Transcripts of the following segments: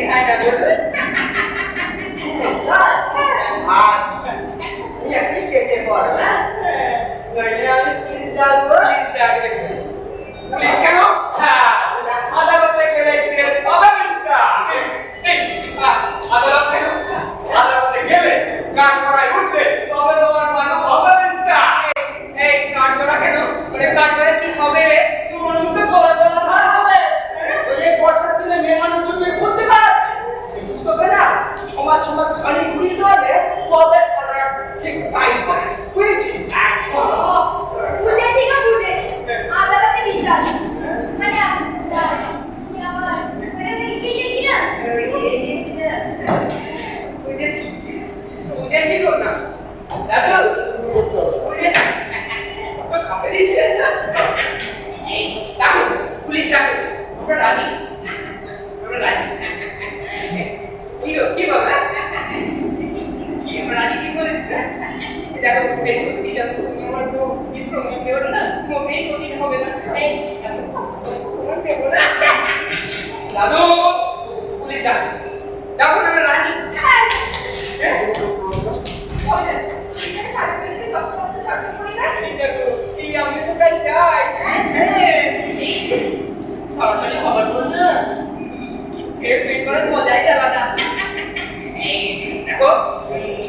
হয় না বলবে আচ্ছা তুমি একই কেটে পড়ো হ্যাঁ নইলে আমি পুলিশ ডাকবো পুলিশ ডাকবে পুলিশ কেন হ্যাঁ আদালতে গেলে কেস পাবে না আদালতে আদালতে গেলে কান করায় উঠলে তবে তোমার মানো হবে না এই কান করা কেন মানে কান করে কি হবে তোমার মুখে গলা গলা ধরা হবে ওই যে বর্ষার দিনে মেয়ে মানুষ যদি করতে পারছে তোকে না সমাজ সমাজ খালি ঘুরিয়ে দেওয়ালে তবে সারা ঠিক টাইট করে বুঝেছিস বুঝেছি গো বুঝেছি আদালতে বিচার মানে বুঝেছি বুঝেছি গো না দাদু বুঝেছি তো খাবে দিয়েছিলেন না এই দাদু পুলিশ ডাকে আমরা রাজি কি গো কি বাবা কি আমরা রাজি কি বলেছিস দেখো এই সত্যি জানো তুমি আমার তো কি প্রমাণ দেবো না মোটেই কঠিন হবে না এই এত প্রমাণ দেবো না দাদু পুলিশ ডাকে দেখো আমরা রাজি এই দেখো এই আমি তো কাল যাই সরাসরি খবর বল না ফের ফের করে মজাই আলাদা এই দেখো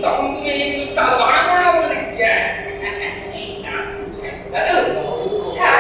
তখন তুমি এই কিন্তু তাল বানা করো না বলে দেখছি দাদু আচ্ছা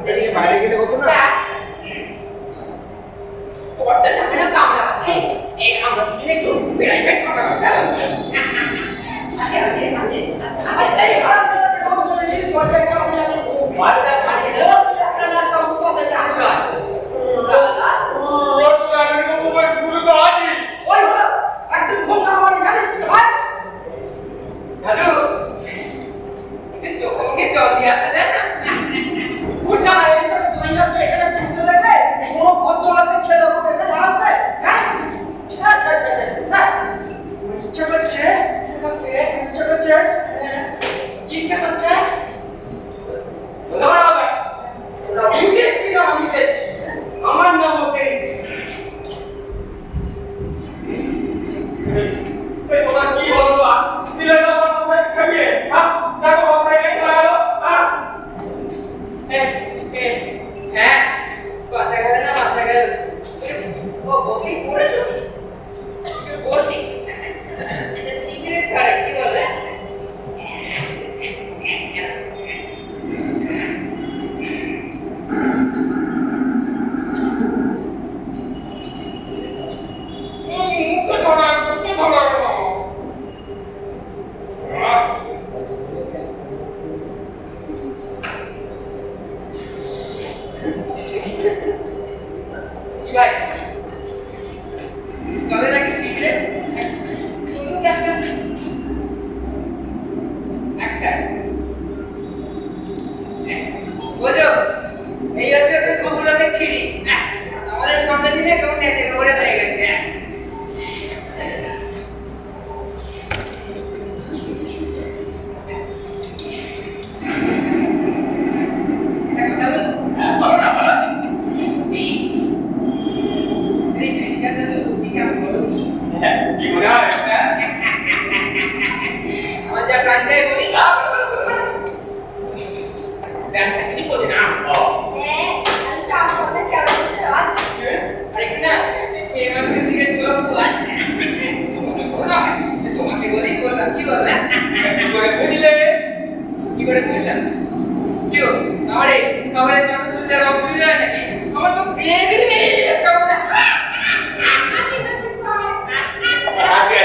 এদিকে বাইরে গেলে হতো না পর্দা থাকে না কামড়া আছে এই আমরা দুদিন একটু প্রাইভেট করা কথা আছে আছে আছে আছে এই আমার নাম ওকে তোমার কি হলো দিলে তো আমার তোমায় খাইয়ে দেখো বাসায় কে গেলো হ্যাঁ বাচ্চা গেলে না বাচ্চা গেল ও বসে পড়েছো বসে সিগারেট খাড়াই কি বলে ভাই গলে নাকি সিগারেট শুনুন একটা বোঝো এই হচ্ছে তো খবরাতে ছিড়ি আমাদের সামনে দিনে কেমন নেতে খবরে হয়ে গেছে কি মনে হয় আমার যা প্রাণ চাই বলি ব্যবসা কিছু বলি না আরে কি না এই মানুষের দিকে তোমাকে বলেই বললাম কি বললাম কি করে বুঝলে কি করে বুঝলাম কি আমারে সবাই মানুষ বুঝতে অসুবিধা নাকি আমার তো দিয়ে দিলে কেমন আসে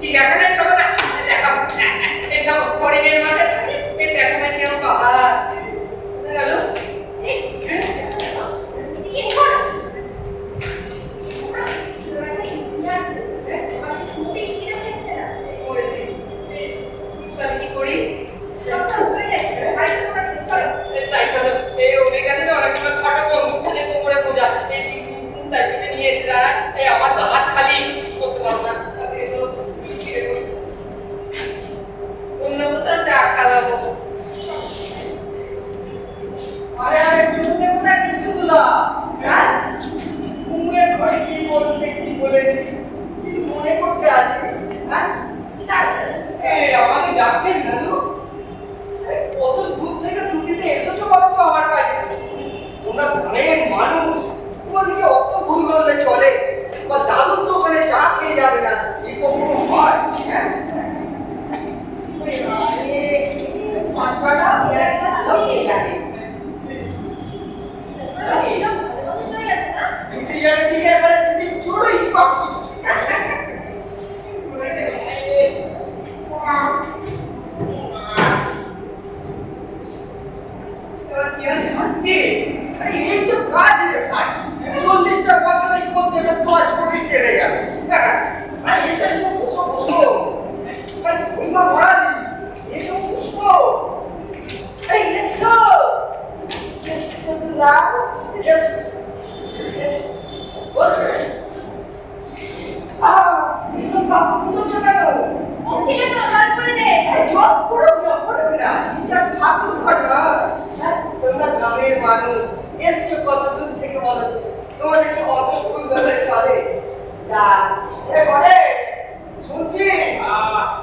চিড়িয়াখানায় চলো না, দেখাবো। এসব হরিণের মাথায় থাকে, এই দেখো না কিরকম পাহাড়। কোথায় গেল? এই, হ্যাঁ? কি ছোড়ো? যাচ্ছে। মুখে শুকিয়ে যাচ্ছে না। মরেছি। তাহলে কি করি? চলো, চলো, চলে যাই। বাড়িতে তো বাড়িতে, চলো। তাই চলো, এই ওদের কাছে না অনেক সময় খাটো বন্দুক থাকে কোমরে বোঝা, এই তাই কিনে নিয়ে এসে দাঁড়ায়, এই আমার তো হাত খালি, কিছু করতে পারবো না। তাহলে এগুলো ফিরে করি। অন্য কোথাও চা খাওয়াবো। আরে আরে চলতে কোথায় কিছু দুলা হ্যাঁ ঘুমের ঘরে কি বলতে কি বলেছি কি মনে করতে আছে হ্যাঁ আচ্ছা এই আমাকে ডাকছেন দাদু? কত দূর থেকে ছুটিতে এসেছো বলো তো আমার কাছে তোমরা গ্রামের মানুষ তোমাদেরকে অত ভুল করলে চলে বা দাদুর দোকানে চা খেয়ে যাবে না এই কখনো হয় হ্যাঁ পাঁচটা সব খেয়ে যাবে ঠিক এবারে তুমি চড়োই পাখি এবার চেয়ার ছাড়ছি। আরে এই তো কাজ রে ভাই 40টা বছরে করতে কাজ করে কেড়ে গেল আরে এসে এসে বসো বসো আরে ঘুমা মরালি এসো বসো আরে এসো এসো দুলা এসো এসো বসো কাপড় পুজো কেন মুখে তো জল পড়ে রে। জল পড়বে না এটা ঠাকুর ঘর না তোমরা গ্রামের মানুষ এসছো কত দূর থেকে বলো তো তোমাদেরকে অত ভুল করে চলে গণেশ শুনছি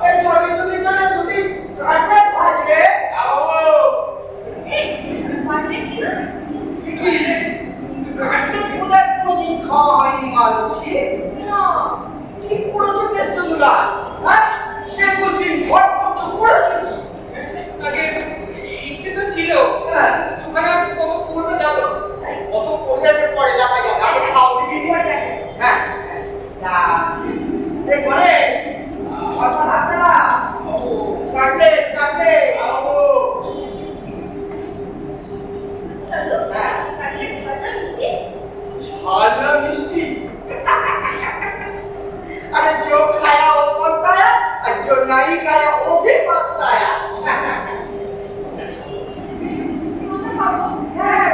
এই চড়ি তুমি জন্য দুটি কাঠের ভাজবে এই, পারলে কি না? কি কাঠের কোথায় কোনোদিন খাওয়া হয়নি মা লক্ষ্মী না। ঠিক করেছো কেষ্ট দুলা হ্যাঁ 21 দিন ভর করছো করেছো আগে ইচ্ছে তো ছিল, হ্যাঁ দোকানে কত পড়বে দাদু? কত পড়ে আছে পরে দেখা যাবে আগে খাও দিদি পরে দেখো হ্যাঁ তা এই গণেশ অল্প হাত চালা কাটলে আবু দাদু, হ্যাঁ। কাটলেট ঝালটা মিষ্টি? ঝালনা মিষ্টি अरे जो खाया वो पछताया और जो नहीं खाया वो भी पछताया আমাকে খাবো। হ্যাঁ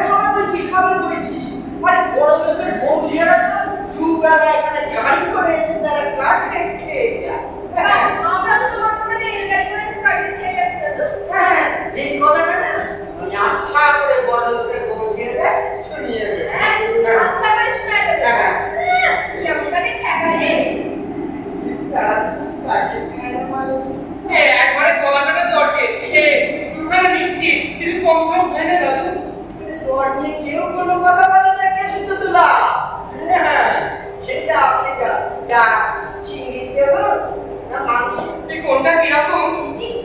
খাবার বই কি আরে বড় লোকের বউ ঝিয়ারা তো দুবেলা এখানে গাড়ি করে এসে তারা কাটলেট খেয়ে যায় হ্যাঁ, আমরা তো তোমার দোকানে রেলগাড়ি করে এসে কাটলেট খেয়ে যাচ্ছি দাদু। হ্যাঁ এই কথাটা না আমি আচ্ছা করে বড় লোকের বউ ঝিয়ারা শুনিয়ে দেবে হ্যাঁ, আচ্ছা করে শোনা যাবে। হ্যাঁ। হ্যাঁ, কেমন তাকে ঠেকা রে। তারা কাটলেট খায় না মানে একবারে গলা কাটা দরকে, দুখানে মিষ্টি, কিছু কম সম হয়ে যায় দাদু। তোর নিয়ে কেউ কোনো কথা বলে না কে শুধু তুলা খেয়ে যা যা চিংড়ি দেব না মাংস এই কোনটা কিরকম? ঠিক।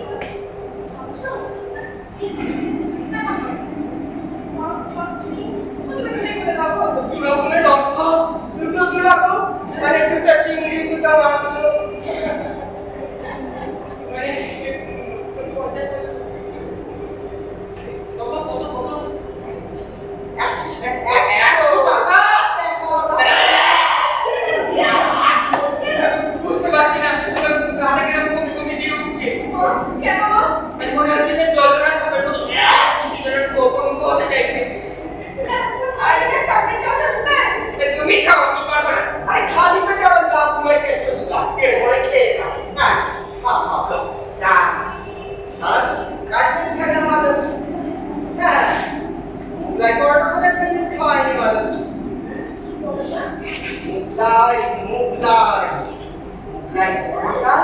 খাচ্ছো? ঠিক। না, না। খাচ্ছি। তুমি বলে দাও গো। দু রকমের অর্থ। দুটো দু রকম মানে দুটো চিংড়ি দুটো মাংস বুঝতে পারছি না, গাটা কিরকম কমে কমে দিয়ে উঠছে। কেন? আর মনে হচ্ছে যে জলটা সবের মতো কি যেন উপনীত হতে চাইছে। আজকে কাটলেট খাওয়ার দোকান। তুমি খাও, আমি পারবো না। আরে খালি পেটে ওরা না ঘুমাই টেস্ট দিলা এর পরে খেয়ে নাও হ্যাঁ খাও যা তারা কাটলেট খায় না মানে হ্যাঁ মুগলাই পরোটা কোথায় কোনদিন খাওয়ায়নি মানে মুগলাই পরোটা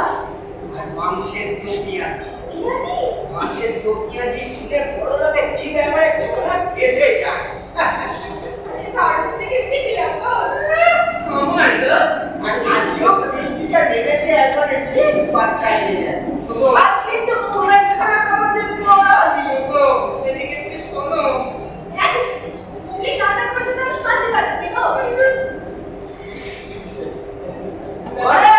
আর মাংসের চকি আছে বিয়াজি? মাংসের চকি আছে শুনে বড় লোকের জিভ এবারে ছোলা ভেসে যায় আজকে বাড়ি থেকে পেয়েছিলাম গো। আমার তো আর আজকেও বৃষ্টিটা নেমেছে একবারে ঠিক বাচ্চায় নিয়ে যায় আজকে তো তোমার খানা খাওয়াতে পড়ালি গো, এদিকে একটু শোনো। তুমি কাটা পর্যন্ত আমি শান্তি পাচ্ছি না গো। আরে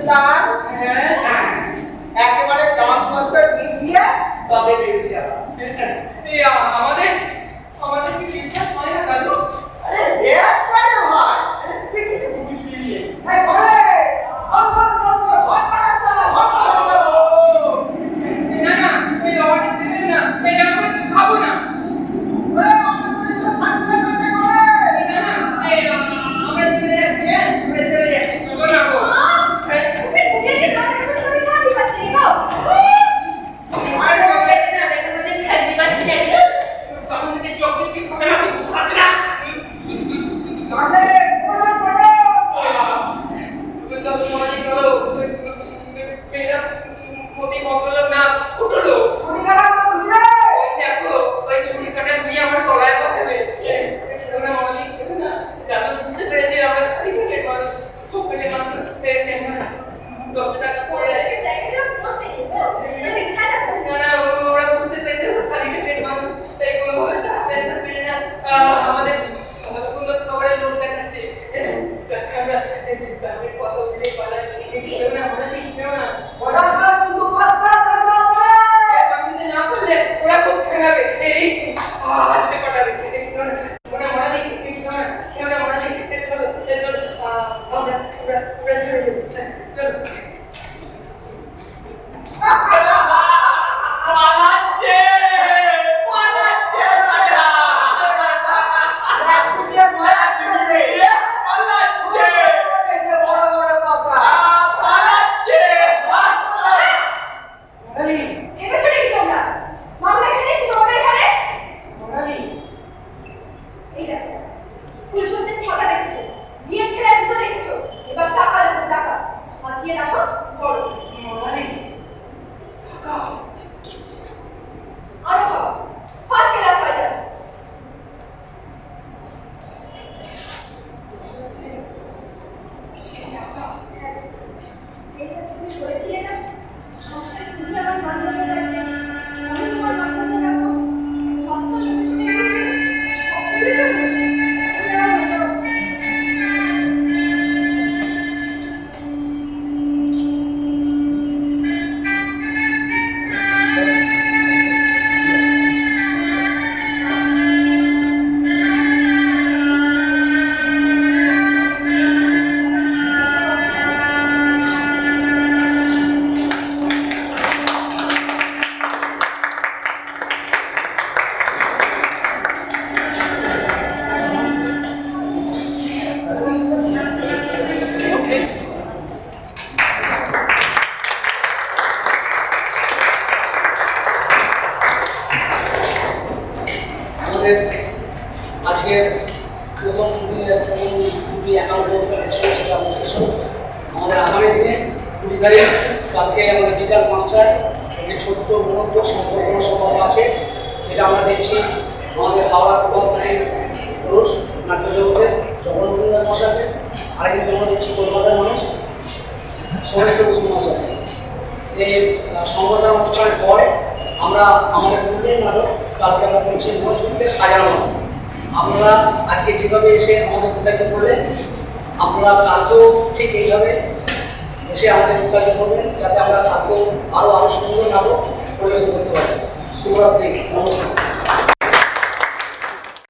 দান হ্যাঁ একেবারে দামপত্র মিটিয়ে তবে বেরিয়ে যাবা। এই আমাদের আমাদের কি বিশ্বাস হয় না দাদু? আরে একসাথে ভাই তুই কিছু বুঝবি এই ঘরে না না এই অর্ডার দিবেন না, এই আমরা খাবো না। না না এই আমরা চলে যাচ্ছি, আমরা চলে যাচ্ছি, চলো না গো। তুমি মুখে না দেখো তুমি শান্তি পাচ্ছি গো। আর হবে না, দেখো মধ্যে শান্তি পাচ্ছি না গো। তখন যে চকলেট কি খাবে না, তুই খাচ্ছ না। চলো সমাজে চলো, মেয়েরা মোটি বদল না, ছোট লোক। ওই দেখো ওই ছুরি কাটা দিয়ে আমার তলায় বসাবে। ওরা মালিক না দাদু বুঝতে পেরেছে আমরা খালি পেটে মানুষ, পকেটে মাত্র 10 টাকা পড়ে আছে। না না ওরা বুঝতে পেরেছে আমরা খালি পেটে মানুষ, তাই কোনোভাবে তাড়াতাড়ি পেরে না আমাদের উন্নত খবরের লোক দেখাচ্ছে। আমরা দামের কথা উঠে পালাই, কেউ না আমরা কেউ না সামনে না করলে ওরা খুব ঠেঙাবে, এই হাতে পাঠাবে। ওরা মারালি কেউ না মারালি, চলো চলো আমরা চলে যাবো, চলো। মারালি এবার ছেড়ে কি তোমরা মামলা খেলেছি তোমাদের এখানে। মারালি এই দেখো ফুলসজ্জার ছাতা দেখেছো, বিয়ের ছেঁড়া জুতো দেখেছো, এবার টাকা দেখো টাকা হাত দিয়ে দেখো বড় মারালি টাকা আরো খাও ফার্স্ট ক্লাস হয়ে যাবে। এটা তুমি বলেছিলে না সংসারে তুমি আমার মান্যতা রাখবে, আমি তোমার মান্যতা রাখবো, কত ছোট ছোট সব ভুলে যাবো। আমাদের আজকের প্রথম দিনের প্রথম দুটি একাউন্ট ছিল সেটা আমাদের শেষ হলো। আমাদের আগামী দিনে 20 তারিখ কালকে আমাদের বিকাল 5টায় একটি ছোট্ট মহত্ব সম্পর্ক আছে। এটা আমরা দেখছি আমাদের হাওড়া প্রভাবকারী পুরুষ নাট্য জগতের জগন্নাথ মশাইকে, আরেকজন আমরা দেখছি কলকাতার মানুষ সৌমিত্র বসু মহাশয়। এই সংবর্ধনা অনুষ্ঠানের পরে আমরা আমাদের পুরুলিয়ার নাটক কালকে আমরা করছি মজুরিতে সাজানো নাটক। আপনারা আজকে যেভাবে এসে আমাদের উৎসাহিত করলেন, আপনারা কালকেও ঠিক এইভাবে এসে আমাদের উৎসাহিত করবেন, যাতে আমরা কালকেও আরও সুন্দর নাটক পরিবেশন করতে পারি। শুভরাত্রি, নমস্কার।